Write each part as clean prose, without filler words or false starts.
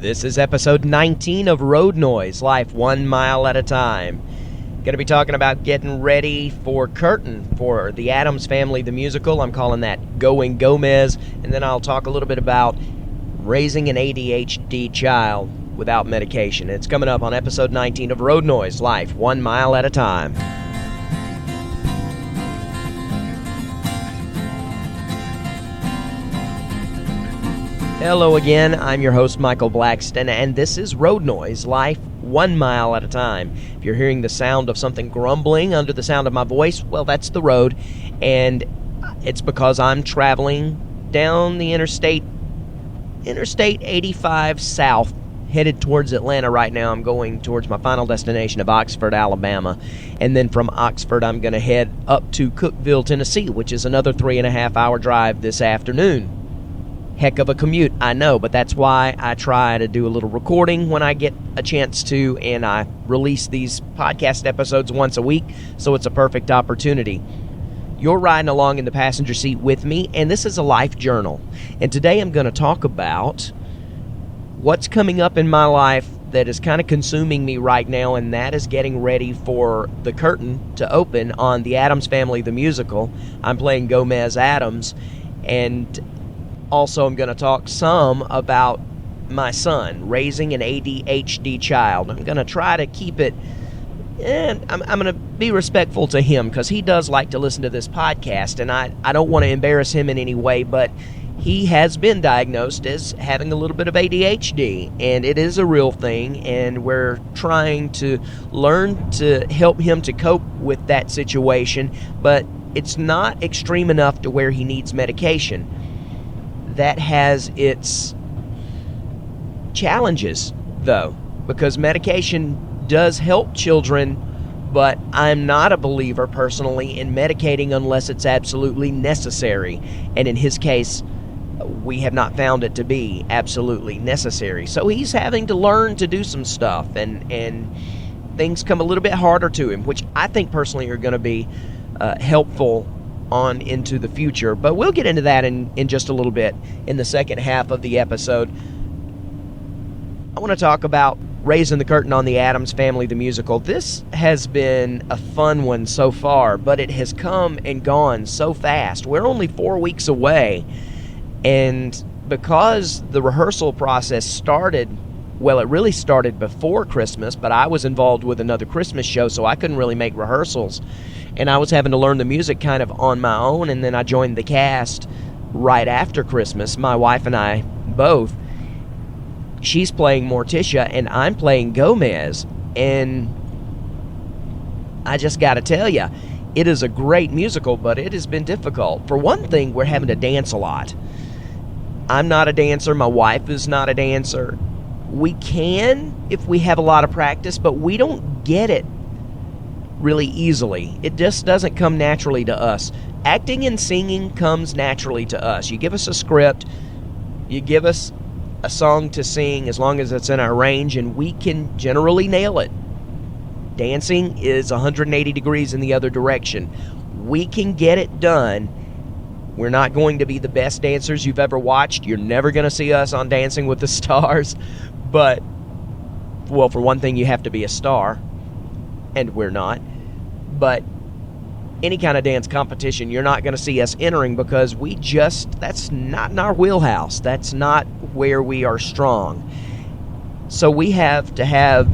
This is episode 19 of Road Noise, Life 1 Mile at a Time. Going to be talking about getting ready for curtain for the Addams Family, the musical. I'm calling that Going Gomez. And then I'll talk a little bit about raising an ADHD child without medication. It's coming up on episode 19 of Road Noise, Life 1 Mile at a Time. Hello again, I'm your host Michael Blackston, and this is Road Noise, Life 1 Mile at a Time. If you're hearing the sound of something grumbling under the sound of my voice, well, that's the road, and it's because I'm traveling down the Interstate 85 south, headed towards Atlanta right now. I'm going towards my final destination of Oxford, Alabama, and then from Oxford I'm going to head up to Cookeville, Tennessee, which is another 3.5-hour drive this afternoon. Heck of a commute, I know, but that's why I try to do a little recording when I get a chance to, and I release these podcast episodes once a week, so it's a perfect opportunity. You're riding along in the passenger seat with me, and this is a life journal. And today I'm going to talk about what's coming up in my life that is kind of consuming me right now, and that is getting ready for the curtain to open on the Addams Family, the musical. I'm playing Gomez Addams, and also, I'm going to talk some about my son, raising an ADHD child. I'm going to try to keep it, and I'm going to be respectful to him because he does like to listen to this podcast, and I don't want to embarrass him in any way, but he has been diagnosed as having a little bit of ADHD, and it is a real thing, and we're trying to learn to help him to cope with that situation, but it's not extreme enough to where he needs medication. That has its challenges, though, because medication does help children, but I'm not a believer, personally, in medicating unless it's absolutely necessary. And in his case, we have not found it to be absolutely necessary. So he's having to learn to do some stuff, and things come a little bit harder to him, which I think personally are going to be helpful on into the future, but we'll get into that in just a little bit in the second half of the episode. I want to talk about raising the curtain on the Addams Family, the musical. This has been a fun one so far, but it has come and gone so fast. We're only 4 weeks away, and because the rehearsal process started, well, it really started before Christmas, but I was involved with another Christmas show, so I couldn't really make rehearsals. And I was having to learn the music kind of on my own, and then I joined the cast right after Christmas, my wife and I both. She's playing Morticia, and I'm playing Gomez, and I just got to tell you, it is a great musical, but it has been difficult. For one thing, we're having to dance a lot. I'm not a dancer, my wife is not a dancer. We can if we have a lot of practice, but we don't get it really easily. It just doesn't come naturally to us. Acting and singing comes naturally to us. You give us a script, you give us a song to sing as long as it's in our range, and we can generally nail it. Dancing is 180 degrees in the other direction. We can get it done. We're not going to be the best dancers you've ever watched. You're never going to see us on Dancing with the Stars. But, well, for one thing, you have to be a star, and we're not. But any kind of dance competition, you're not going to see us entering because that's not in our wheelhouse. That's not where we are strong. So we have to have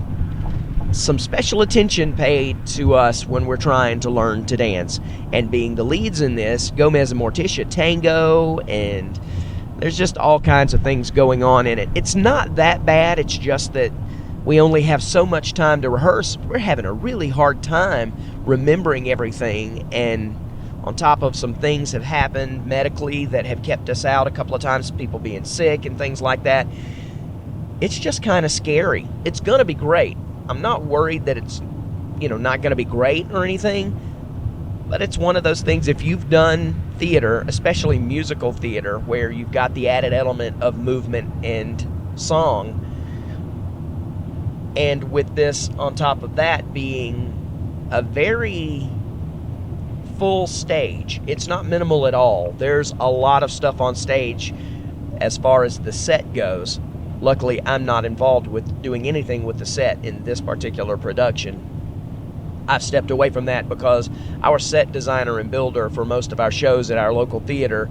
some special attention paid to us when we're trying to learn to dance. And being the leads in this, Gomez and Morticia tango, and there's just all kinds of things going on in it. It's not that bad, it's just that we only have so much time to rehearse. We're having a really hard time remembering everything, and on top of some things have happened medically that have kept us out a couple of times, people being sick and things like that. It's just kind of scary. It's going to be great. I'm not worried that it's, not going to be great or anything, but it's one of those things, if you've done theater, especially musical theater, where you've got the added element of movement and song, and with this on top of that being a very full stage, it's not minimal at all. There's a lot of stuff on stage as far as the set goes, Luckily, I'm not involved with doing anything with the set in this particular production. I've stepped away from that because our set designer and builder for most of our shows at our local theater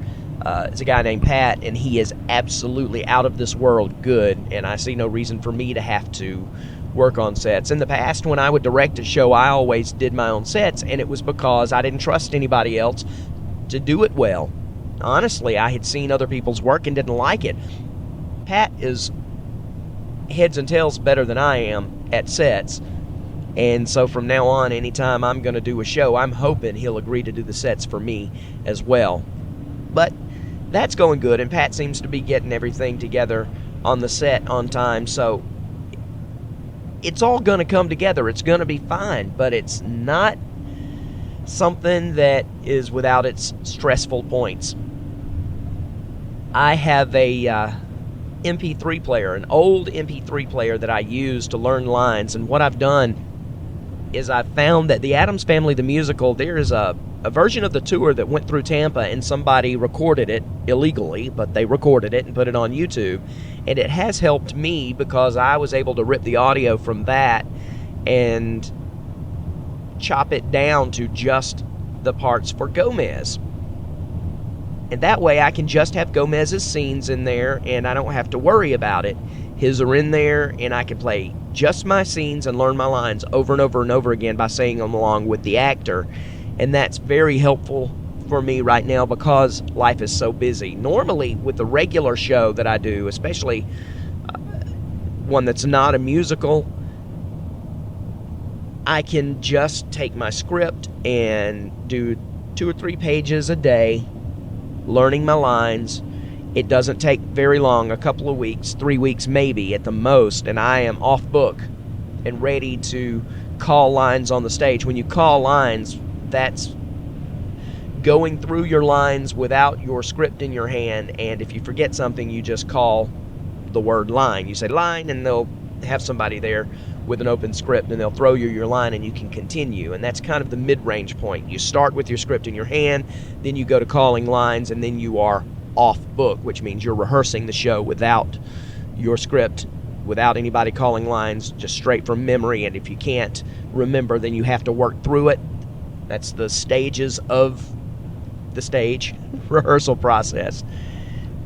is a guy named Pat, and he is absolutely out of this world good, and I see no reason for me to have to work on sets. In the past, when I would direct a show, I always did my own sets, and it was because I didn't trust anybody else to do it well. Honestly, I had seen other people's work and didn't like it. Pat is heads and tails better than I am at sets, and so from now on, anytime I'm going to do a show, I'm hoping he'll agree to do the sets for me as well. But that's going good, and Pat seems to be getting everything together on the set on time, so it's all going to come together. It's going to be fine, but it's not something that is without its stressful points. I have a MP3 player, an old MP3 player that I use to learn lines, and what I've done is I've found that the Addams Family, the musical, there is a version of the tour that went through Tampa, and somebody recorded it illegally, but they recorded it and put it on YouTube, and it has helped me because I was able to rip the audio from that and chop it down to just the parts for Gomez. And that way I can just have Gomez's scenes in there, and I don't have to worry about it. His are in there, and I can play just my scenes and learn my lines over and over and over again by saying them along with the actor. And that's very helpful for me right now because life is so busy. Normally, with the regular show that I do, especially one that's not a musical, I can just take my script and do 2 or 3 pages a day, learning my lines. It doesn't take very long, a couple of weeks, 3 weeks maybe at the most, and I am off book and ready to call lines on the stage. When you call lines, that's going through your lines without your script in your hand, and if you forget something, you just call the word line. You say line, and they'll have somebody there with an open script, and they'll throw you your line, and you can continue. And that's kind of the mid-range point. You start with your script in your hand, then you go to calling lines, and then you are off book, which means you're rehearsing the show without your script, without anybody calling lines, just straight from memory. And if you can't remember, then you have to work through it. That's the stages of the stage rehearsal process.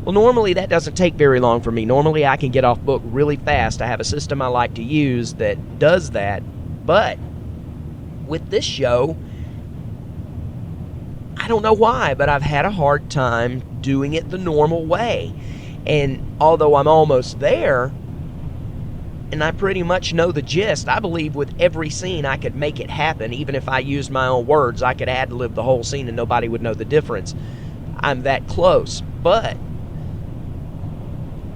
Well, normally that doesn't take very long for me. Normally I can get off book really fast. I have a system I like to use that does that. But with this show, I don't know why, but I've had a hard time doing it the normal way. And although I'm almost there, and I pretty much know the gist, I believe with every scene I could make it happen. Even if I used my own words, I could ad-lib the whole scene and nobody would know the difference. I'm that close. But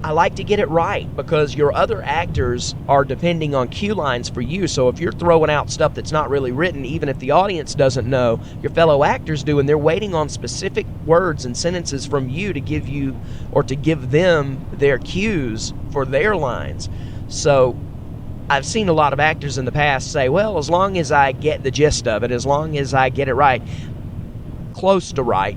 I like to get it right because your other actors are depending on cue lines for you. So if you're throwing out stuff that's not really written, even if the audience doesn't know, your fellow actors do, and they're waiting on specific words and sentences from you to give you or to give them their cues for their lines. So I've seen a lot of actors in the past say, well, as long as I get the gist of it, as long as I get it right, close to right,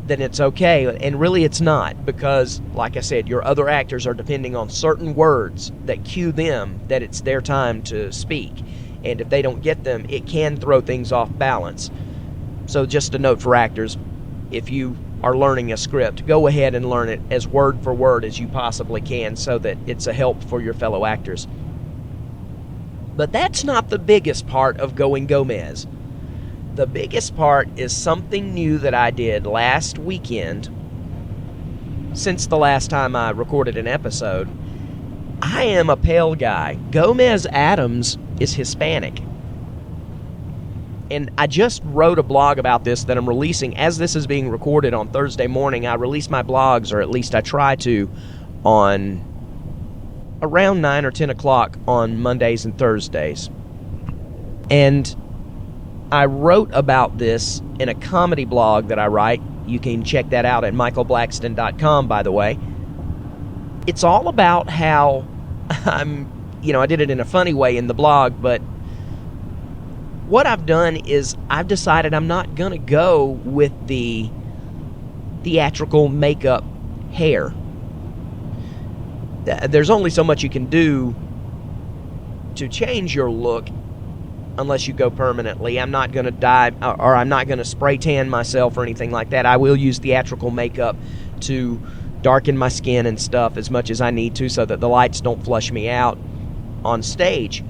then it's okay. And really it's not, because like I said, your other actors are depending on certain words that cue them that it's their time to speak, and if they don't get them, it can throw things off balance. So just a note for actors, if you are learning a script, go ahead and learn it as word for word as you possibly can so that it's a help for your fellow actors. But that's not the biggest part of Going Gomez. The biggest part is something new that I did last weekend. Since the last time I recorded an episode, I am a pale guy. Gomez Addams is Hispanic. And I just wrote a blog about this that I'm releasing as this is being recorded on Thursday morning. I release my blogs, or at least I try to, on around 9 or 10 o'clock on Mondays and Thursdays. And I wrote about this in a comedy blog that I write. You can check that out at michaelblackston.com, by the way. It's all about how I did it in a funny way in the blog, but what I've done is I've decided I'm not going to go with the theatrical makeup hair. there's only so much you can do to change your look unless you go permanently. I'm not going to dye, or I'm not going to spray tan myself or anything like that. I will use theatrical makeup to darken my skin and stuff as much as I need to so that the lights don't flush me out on stage.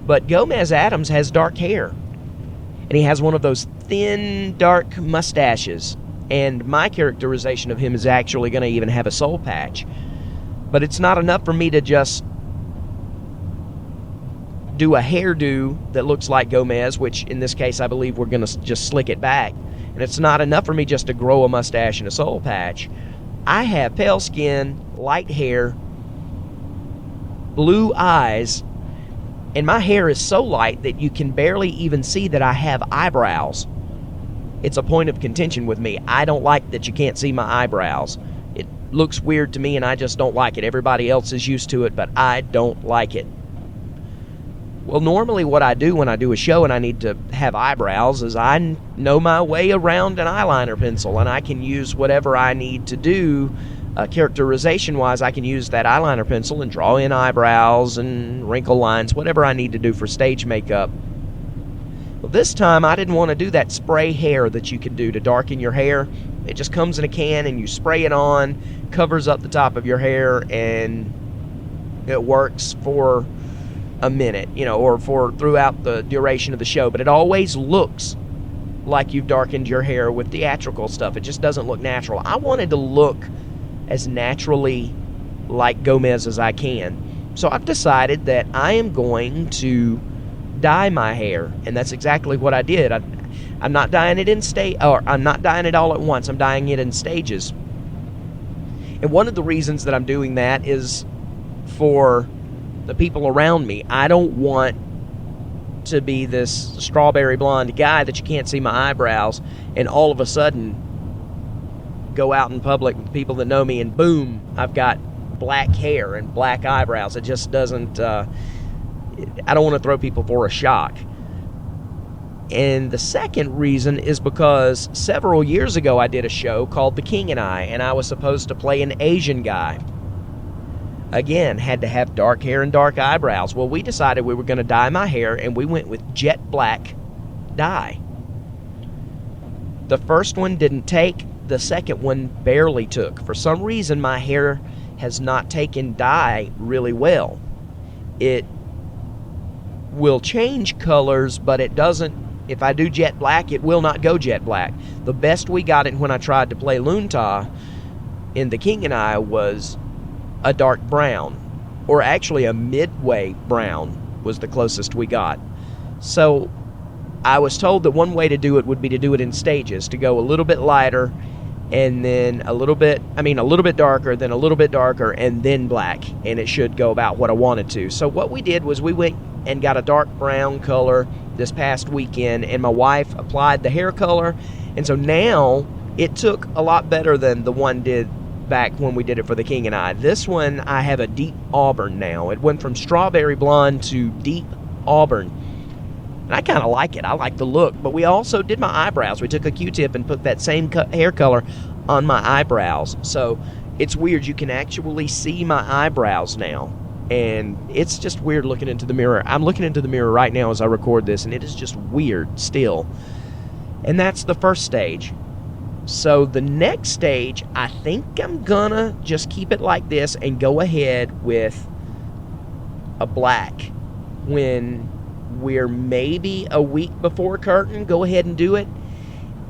But Gomez Addams has dark hair, and he has one of those thin, dark mustaches, and my characterization of him is actually going to even have a soul patch. But it's not enough for me to just do a hairdo that looks like Gomez, which in this case I believe we're going to just slick it back. And it's not enough for me just to grow a mustache and a soul patch. I have pale skin, light hair, blue eyes, and my hair is so light that you can barely even see that I have eyebrows. It's a point of contention with me. I don't like that you can't see my eyebrows. It looks weird to me, and I just don't like it. Everybody else is used to it, but I don't like it. Well, normally what I do when I do a show and I need to have eyebrows is I know my way around an eyeliner pencil, and I can use whatever I need to do characterization-wise. I can use that eyeliner pencil and draw in eyebrows and wrinkle lines, whatever I need to do for stage makeup. Well, this time I didn't want to do that spray hair that you can do to darken your hair. It just comes in a can and you spray it on, covers up the top of your hair, and it works for a minute, or for throughout the duration of the show, but it always looks like you've darkened your hair with theatrical stuff. It just doesn't look natural. I wanted to look as naturally like Gomez as I can. So I've decided that I am going to dye my hair, and that's exactly what I did. I'm not dyeing it I'm not dyeing it all at once. I'm dyeing it in stages. And one of the reasons that I'm doing that is for the people around me. I don't want to be this strawberry blonde guy that you can't see my eyebrows and all of a sudden go out in public with people that know me and boom, I've got black hair and black eyebrows. It just doesn't, I don't want to throw people for a shock. And the second reason is because several years ago I did a show called The King and I was supposed to play an Asian guy. Again, had to have dark hair and dark eyebrows. Well, we decided we were going to dye my hair, and we went with jet black dye. The first one didn't take. The second one barely took. For some reason, my hair has not taken dye really well. It will change colors, but it doesn't. If I do jet black, it will not go jet black. The best we got it when I tried to play Lunta in The King and I was a dark brown, or actually a midway brown was the closest we got. So I was told that one way to do it would be to do it in stages, to go a little bit lighter and then a little bit darker, then a little bit darker, and then black, and it should go about what I wanted to. So what we did was we went and got a dark brown color this past weekend, and my wife applied the hair color, and so now it took a lot better than the one did back when we did it for The King and I. This one, I have a deep auburn now. It went from strawberry blonde to deep auburn. And I kind of like it. I like the look. But we also did my eyebrows. We took a Q-tip and put that same hair color on my eyebrows. So it's weird. You can actually see my eyebrows now. And it's just weird looking into the mirror. I'm looking into the mirror right now as I record this, and it is just weird still. And that's the first stage. So the next stage, I think I'm gonna just keep it like this and go ahead with a black. When we're maybe a week before curtain, go ahead and do it.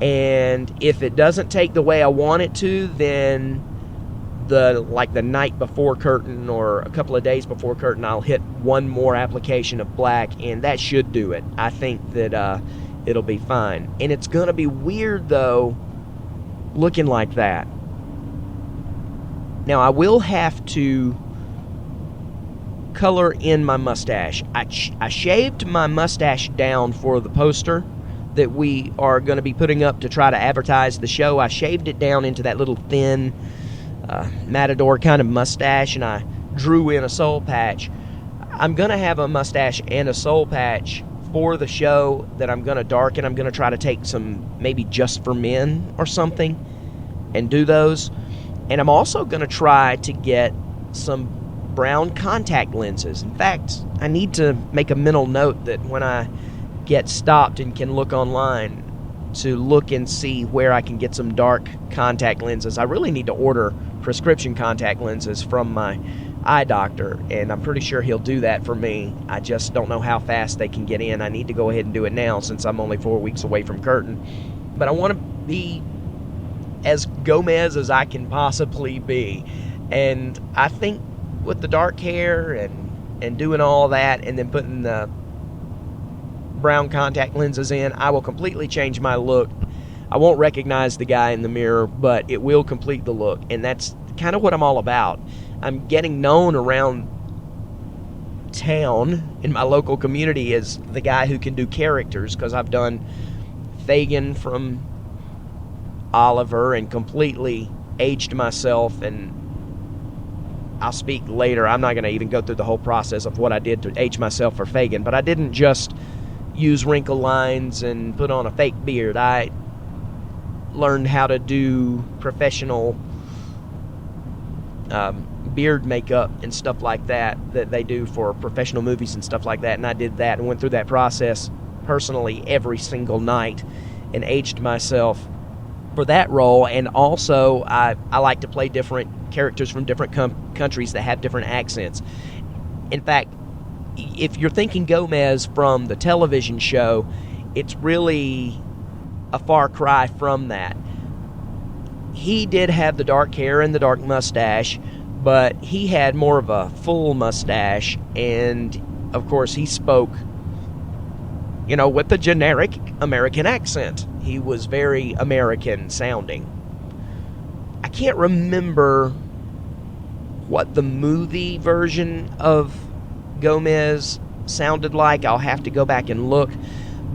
And if it doesn't take the way I want it to, then the night before curtain or a couple of days before curtain, I'll hit one more application of black, and that should do it. I think that it'll be fine. And it's gonna be weird though, looking like that. Now I will have to color in my mustache. I shaved my mustache down for the poster that we are going to be putting up to try to advertise the show. I shaved it down into that little thin matador kind of mustache, and I drew in a soul patch. I'm going to have a mustache and a soul patch for the show that I'm going to darken. I'm going to try to take some maybe Just for Men or something and do those. And I'm also going to try to get some brown contact lenses. In fact, I need to make a mental note that when I get stopped and can look online to look and see where I can get some dark contact lenses. I really need to order prescription contact lenses from my eye doctor, and I'm pretty sure he'll do that for me. I just don't know how fast they can get in. I need to go ahead and do it now since I'm only 4 weeks away from curtain. But I want to be as Gomez as I can possibly be. And I think with the dark hair and doing all that and then putting the brown contact lenses in, I will completely change my look. I won't recognize the guy in the mirror, but it will complete the look. And that's kind of what I'm all about. I'm getting known around town in my local community as the guy who can do characters, because I've done Fagin from Oliver and completely aged myself, and I'll speak later. I'm not going to even go through the whole process of what I did to age myself for Fagin, but I didn't just use wrinkle lines and put on a fake beard. I learned how to do professional beard makeup and stuff like that they do for professional movies and stuff like that, and I did that and went through that process personally every single night and aged myself for that role. And also I like to play different characters from different countries that have different accents. In fact, if you're thinking Gomez from the television show, it's really a far cry from that. He did have the dark hair and the dark mustache, but he had more of a full mustache, and of course he spoke, with the generic American accent. He was very American sounding. I can't remember what the movie version of Gomez sounded like. I'll have to go back and look.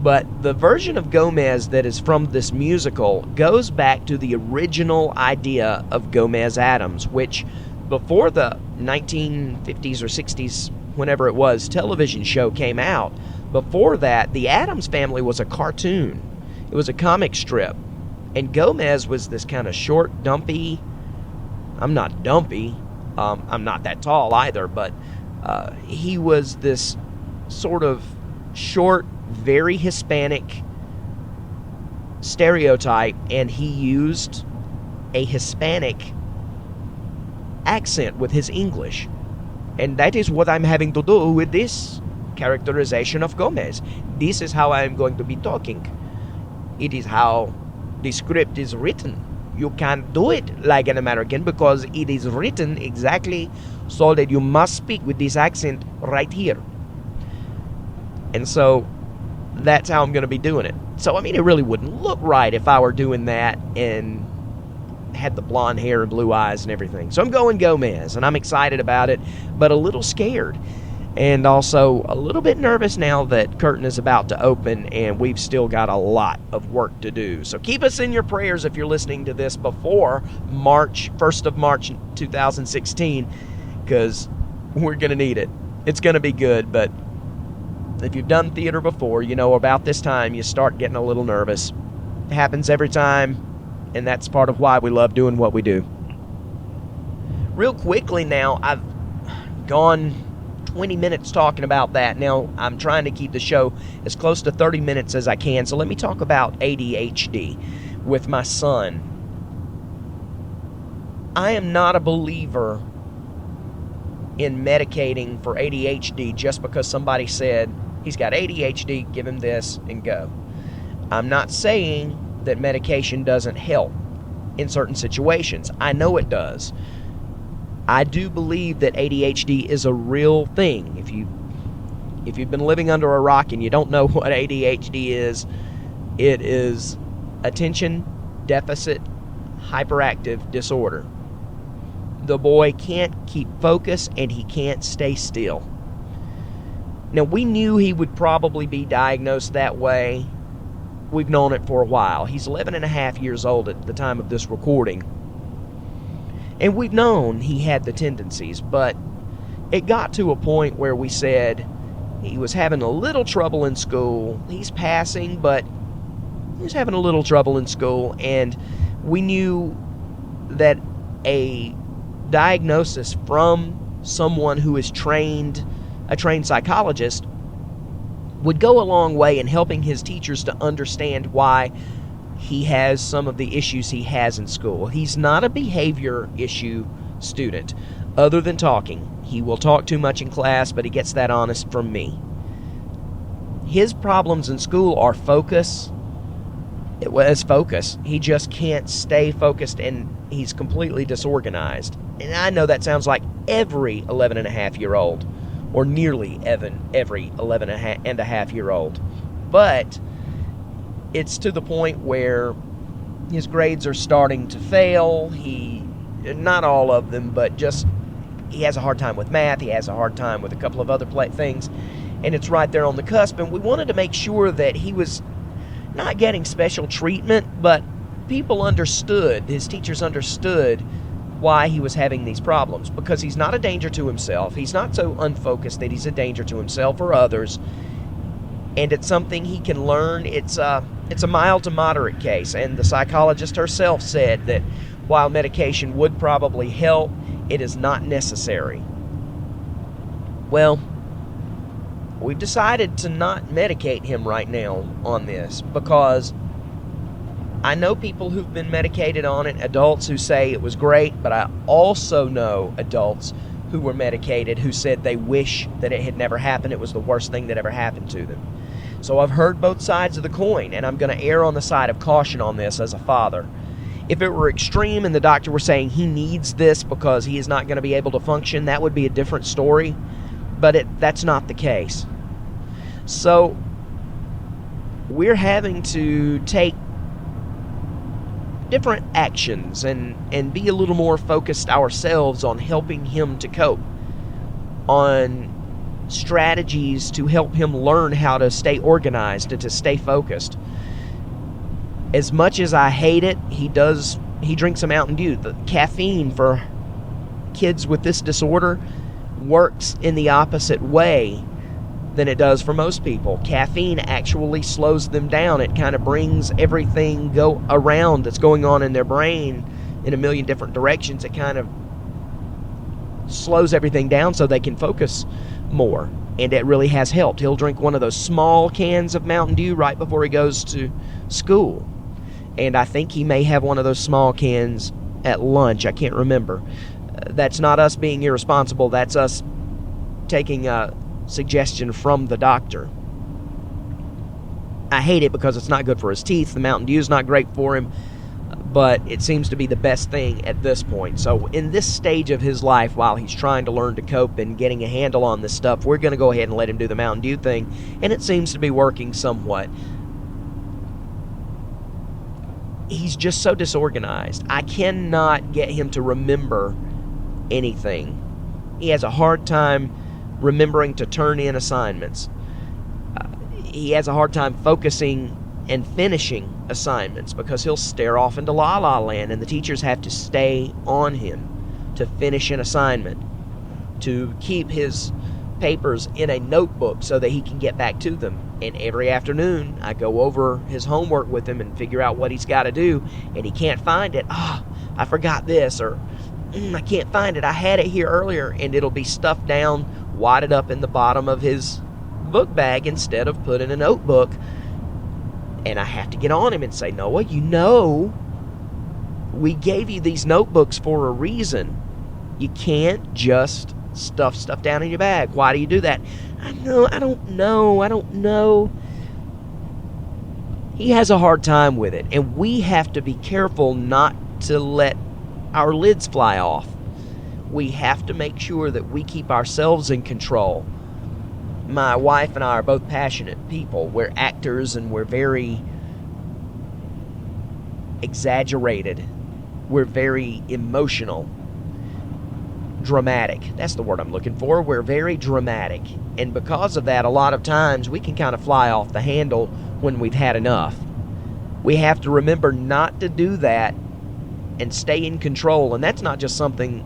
But the version of Gomez that is from this musical goes back to the original idea of Gomez Addams, which before the 1950s or 60s, whenever it was, television show came out, before that, the Addams Family was a cartoon. It was a comic strip. And Gomez was this kind of short, dumpy... I'm not dumpy. I'm not that tall either, but he was this sort of short, very Hispanic stereotype, and he used a Hispanic accent with his English. And that is what I'm having to do with this characterization of Gomez. This is how I'm going to be talking. It is how the script is written. You can't do it like an American because it is written exactly so that you must speak with this accent right here. And so that's how I'm going to be doing it. So, it really wouldn't look right if I were doing that and had the blonde hair and blue eyes and everything. So I'm going Gomez, and I'm excited about it, but a little scared. And also a little bit nervous now that curtain is about to open, and we've still got a lot of work to do. So keep us in your prayers if you're listening to this before March, 1st of March 2016, because we're going to need it. It's going to be good, but if you've done theater before, about this time you start getting a little nervous. It happens every time, and that's part of why we love doing what we do. Real quickly now, I've gone 20 minutes talking about that. Now, I'm trying to keep the show as close to 30 minutes as I can, so let me talk about ADHD with my son. I am not a believer in medicating for ADHD just because somebody said, he's got ADHD, give him this and go. I'm not saying that medication doesn't help in certain situations. I know it does. I do believe that ADHD is a real thing. If you've been living under a rock and you don't know what ADHD is, it is attention deficit hyperactive disorder. The boy can't keep focus and he can't stay still. Now, we knew he would probably be diagnosed that way. We've known it for a while. He's 11 and a half years old at the time of this recording. And we've known he had the tendencies, but it got to a point where we said he was having a little trouble in school. He's passing, but he was having a little trouble in school, and we knew that a diagnosis from someone who is a trained psychologist, would go a long way in helping his teachers to understand why he has some of the issues he has in school. He's not a behavior issue student. Other than talking, he will talk too much in class, but he gets that honest from me. His problems in school are focus. It was focus. He just can't stay focused, and he's completely disorganized. And I know that sounds like every 11-and-a-half-year-old, or nearly every 11-and-a-half-year-old. But it's to the point where his grades are starting to fail. Not all of them, but just he has a hard time with math. He has a hard time with a couple of other things, and it's right there on the cusp. And we wanted to make sure that he was not getting special treatment, but people understood, his teachers understood why he was having these problems, because he's not a danger to himself. He's not so unfocused that he's a danger to himself or others, and it's something he can learn. It's a mild to moderate case, and the psychologist herself said that while medication would probably help, it is not necessary. Well, we've decided to not medicate him right now on this, because I know people who've been medicated on it, adults who say it was great, but I also know adults who were medicated who said they wish that it had never happened. It was the worst thing that ever happened to them. So I've heard both sides of the coin, and I'm going to err on the side of caution on this as a father. If it were extreme and the doctor were saying he needs this because he is not going to be able to function, that would be a different story, but that's not the case. So we're having to take different actions and be a little more focused ourselves on helping him to cope, on strategies to help him learn how to stay organized and to stay focused. As much as I hate it, he drinks a Mountain Dew. The caffeine for kids with this disorder works in the opposite way than it does for most people. Caffeine actually slows them down. It kind of brings everything go around that's going on in their brain in a million different directions. It kind of slows everything down so they can focus more, and it really has helped. He'll drink one of those small cans of Mountain Dew right before he goes to school, and I think he may have one of those small cans at lunch. I can't remember. That's not us being irresponsible. That's us taking a suggestion from the doctor. I hate it because it's not good for his teeth. The Mountain Dew is not great for him, but it seems to be the best thing at this point. So in this stage of his life, while he's trying to learn to cope and getting a handle on this stuff, we're going to go ahead and let him do the Mountain Dew thing, and it seems to be working somewhat. He's just so disorganized. I cannot get him to remember anything. He has a hard time remembering to turn in assignments. He has a hard time focusing and finishing assignments because he'll stare off into la la land, and the teachers have to stay on him to finish an assignment, to keep his papers in a notebook so that he can get back to them. And every afternoon I go over his homework with him and figure out what he's got to do, and he can't find it. I forgot this, or I can't find it. I had it here earlier, and it'll be stuffed down, wadded up in the bottom of his book bag instead of put in a notebook. And I have to get on him and say, Noah, you know, we gave you these notebooks for a reason. You can't just stuff stuff down in your bag. Why do you do that? I don't know. He has a hard time with it, and we have to be careful not to let our lids fly off. We have to make sure that we keep ourselves in control. My wife and I are both passionate people. We're actors, and we're very exaggerated. We're very emotional. Dramatic. That's the word I'm looking for. We're very dramatic. And because of that, a lot of times we can kind of fly off the handle when we've had enough. We have to remember not to do that and stay in control. And that's not just something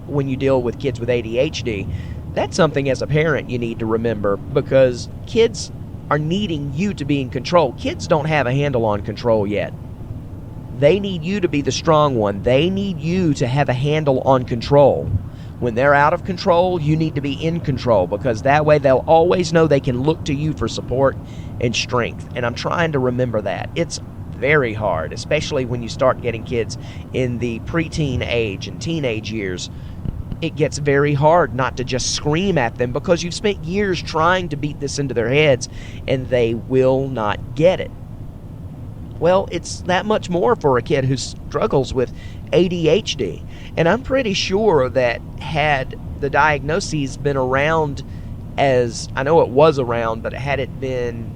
when you deal with kids with ADHD. That's something as a parent you need to remember, because kids are needing you to be in control. Kids don't have a handle on control yet. They need you to be the strong one. They need you to have a handle on control. When they're out of control, you need to be in control, because that way they'll always know they can look to you for support and strength. And I'm trying to remember that. It's very hard, especially when you start getting kids in the preteen age and teenage years. It gets very hard not to just scream at them, because you've spent years trying to beat this into their heads and they will not get it. Well, it's that much more for a kid who struggles with ADHD. And I'm pretty sure that had the diagnoses been around, as I know it was around, but had it been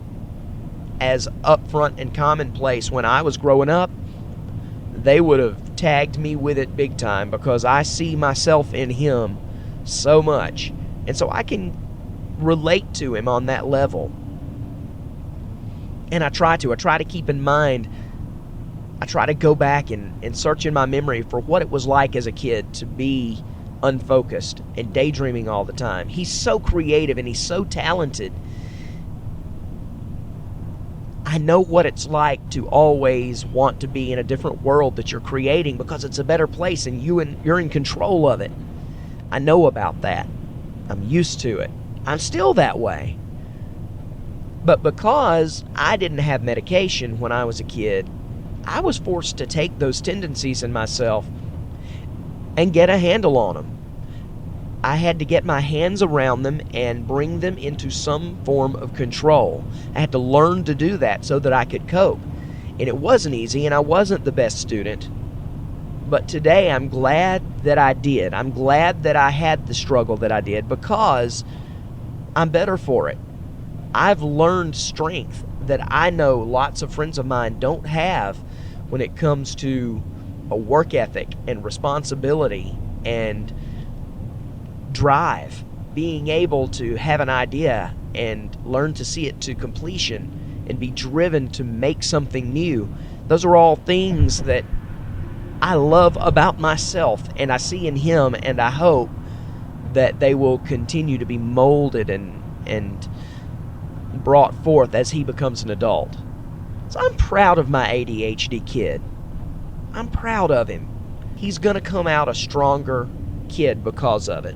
as upfront and commonplace when I was growing up, they would have tagged me with it big time, because I see myself in him so much. And so I can relate to him on that level. And I try to keep in mind, I try to go back and search in my memory for what it was like as a kid to be unfocused and daydreaming all the time. He's so creative and he's so talented. I know what it's like to always want to be in a different world that you're creating, because it's a better place and you're in control of it. I know about that. I'm used to it. I'm still that way. But because I didn't have medication when I was a kid, I was forced to take those tendencies in myself and get a handle on them. I had to get my hands around them and bring them into some form of control. I had to learn to do that so that I could cope. And it wasn't easy, and I wasn't the best student. But today I'm glad that I did. I'm glad that I had the struggle that I did, because I'm better for it. I've learned strength that I know lots of friends of mine don't have when it comes to a work ethic and responsibility and drive. Being able to have an idea and learn to see it to completion and be driven to make something new. Those are all things that I love about myself, and I see in him, and I hope that they will continue to be molded and brought forth as he becomes an adult. So I'm proud of my ADHD kid. I'm proud of him. He's going to come out a stronger kid because of it.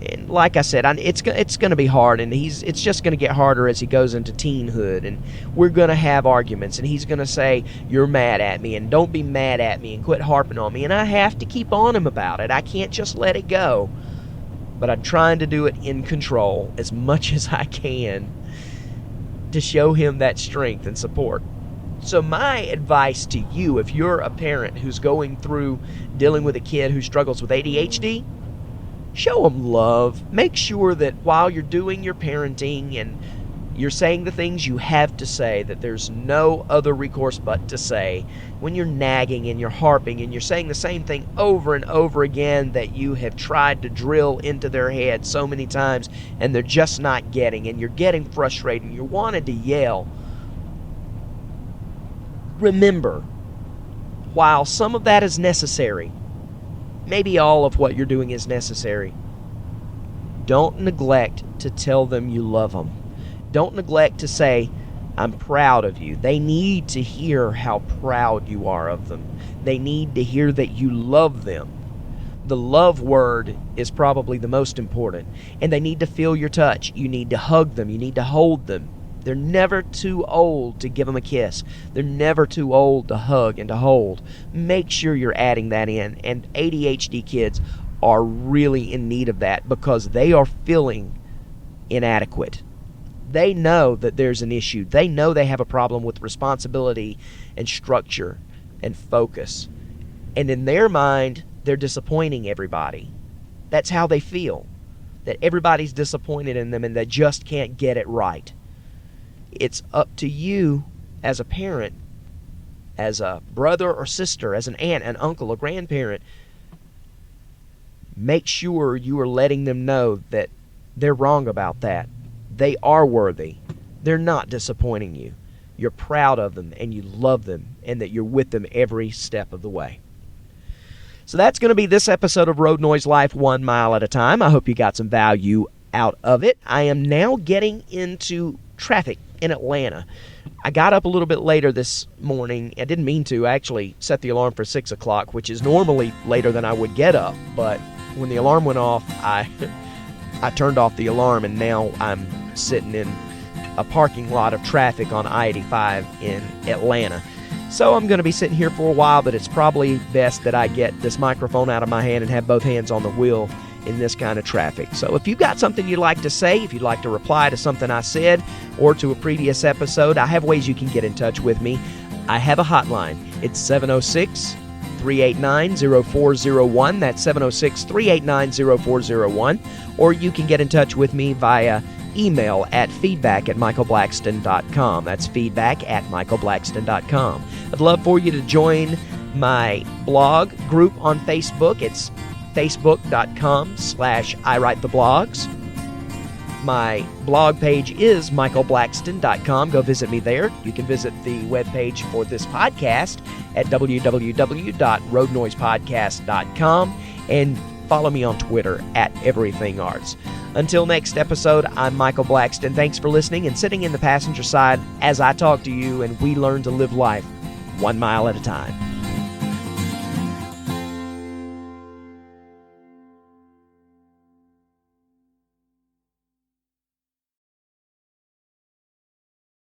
And like I said, it's going to be hard, and it's just going to get harder as he goes into teenhood, and we're going to have arguments, and he's going to say, "You're mad at me," and "Don't be mad at me," and quit harping on me, and I have to keep on him about it. I can't just let it go. But I'm trying to do it in control as much as I can to show him that strength and support. So my advice to you, if you're a parent who's going through dealing with a kid who struggles with ADHD, show them love. Make sure that while you're doing your parenting and you're saying the things you have to say, that there's no other recourse but to say. When you're nagging and you're harping and you're saying the same thing over and over again that you have tried to drill into their head so many times and they're just not getting, and you're getting frustrated and you're wanting to yell, remember, while some of that is necessary, maybe all of what you're doing is necessary, don't neglect to tell them you love them. Don't neglect to say, "I'm proud of you." They need to hear how proud you are of them. They need to hear that you love them. The love word is probably the most important. And they need to feel your touch. You need to hug them. You need to hold them. They're never too old to give them a kiss. They're never too old to hug and to hold. Make sure you're adding that in. And ADHD kids are really in need of that, because they are feeling inadequate. They know that there's an issue. They know they have a problem with responsibility and structure and focus. And in their mind, they're disappointing everybody. That's how they feel, that everybody's disappointed in them and they just can't get it right. It's up to you as a parent, as a brother or sister, as an aunt, an uncle, a grandparent. Make sure you are letting them know that they're wrong about that. They are worthy. They're not disappointing you. You're proud of them and you love them, and that you're with them every step of the way. So that's going to be this episode of Road Noise Life 1 Mile at a Time. I hope you got some value out of it. I am now getting into traffic in Atlanta. I got up a little bit later this morning. I didn't mean to. I actually set the alarm for 6 o'clock, which is normally later than I would get up, but when the alarm went off, I turned off the alarm, and now I'm sitting in a parking lot of traffic on I-85 in Atlanta. So I'm going to be sitting here for a while, but it's probably best that I get this microphone out of my hand and have both hands on the wheel in this kind of traffic. So if you've got something you'd like to say, if you'd like to reply to something I said or to a previous episode, I have ways you can get in touch with me. I have a hotline. It's 706-389-0401. That's 706-389-0401. Or you can get in touch with me via email at feedback@michaelblackston.com. That's feedback@michaelblackston.com. I'd love for you to join my blog group on Facebook. It's facebook.com/iwritetheblogs. My blog page is michaelblackston.com. Go visit me there. You can visit the webpage for this podcast at www.roadnoisepodcast.com and follow me on Twitter at everythingarts. Until next episode, I'm Michael Blackston. Thanks for listening and sitting in the passenger side as I talk to you and we learn to live life 1 mile at a time.